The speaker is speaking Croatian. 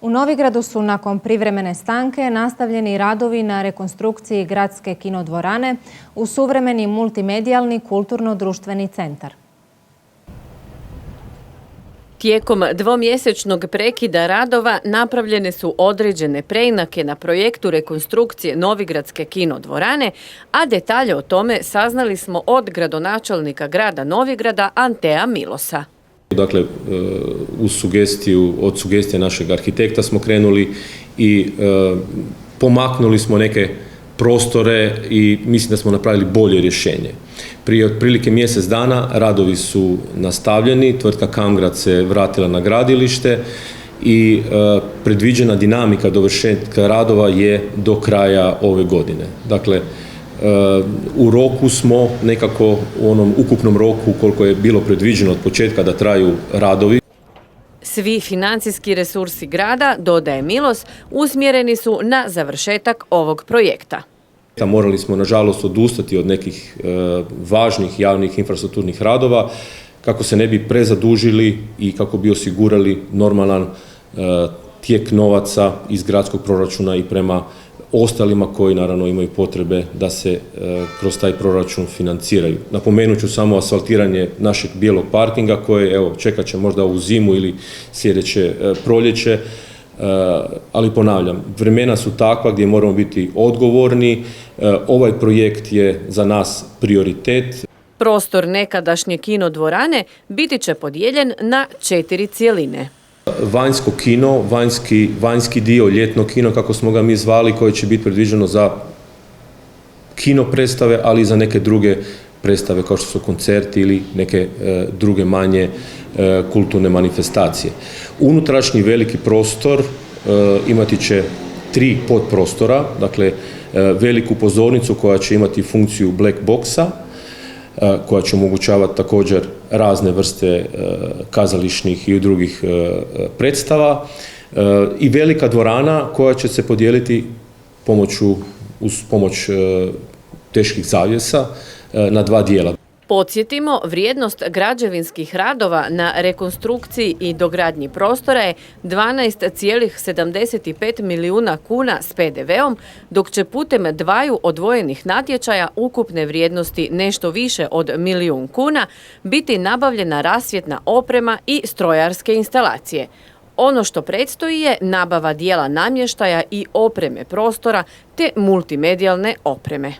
U Novigradu su nakon privremene stanke nastavljeni radovi na rekonstrukciji gradske kinodvorane u suvremeni multimedijalni kulturno-društveni centar. Tijekom dvomjesečnog prekida radova napravljene su određene preinake na projektu rekonstrukcije Novigradske kinodvorane, a detalje o tome saznali smo od gradonačelnika grada Novigrada Antea Milosa. Dakle, od sugestije našeg arhitekta smo krenuli i pomaknuli smo neke prostore i mislim da smo napravili bolje rješenje. Prije otprilike mjesec dana radovi su nastavljeni, tvrtka Kamgrad se vratila na gradilište i predviđena dinamika dovršetka radova je do kraja ove godine. Dakle, u roku smo nekako u onom ukupnom roku koliko je bilo predviđeno od početka da traju radovi. Svi financijski resursi grada, dodaje Milos, usmjereni su na završetak ovog projekta. Morali smo, nažalost, odustati od nekih važnih javnih infrastrukturnih radova kako se ne bi prezadužili i kako bi osigurali normalan tijek novaca iz gradskog proračuna i prema ostalima koji naravno imaju potrebe da se kroz taj proračun financiraju. Napomenut ću samo asfaltiranje našeg bijelog parkinga koje, evo, čekat će možda ovu zimu ili sljedeće proljeće, ali ponavljam, vremena su takva gdje moramo biti odgovorni. Ovaj projekt je za nas prioritet. Prostor nekadašnje kinodvorane biti će podijeljen na 4 cjeline. Vanjsko kino, vanjski dio, ljetno kino, kako smo ga mi zvali, koje će biti predviđeno za kino predstave, ali i za neke druge predstave kao što su koncerti ili neke druge manje kulturne manifestacije. Unutrašnji veliki prostor imati će 3 podprostora, dakle veliku pozornicu koja će imati funkciju black boxa, koja će omogućavati također razne vrste kazališnih i drugih predstava i velika dvorana koja će se podijeliti uz pomoć teških zavjesa na 2 dijela. Podsjetimo, vrijednost građevinskih radova na rekonstrukciji i dogradnji prostora je 12,75 milijuna kuna s PDV-om, dok će putem 2 odvojenih natječaja ukupne vrijednosti nešto više od 1 milijun kuna biti nabavljena rasvjetna oprema i strojarske instalacije. Ono što predstoji je nabava dijela namještaja i opreme prostora te multimedijalne opreme.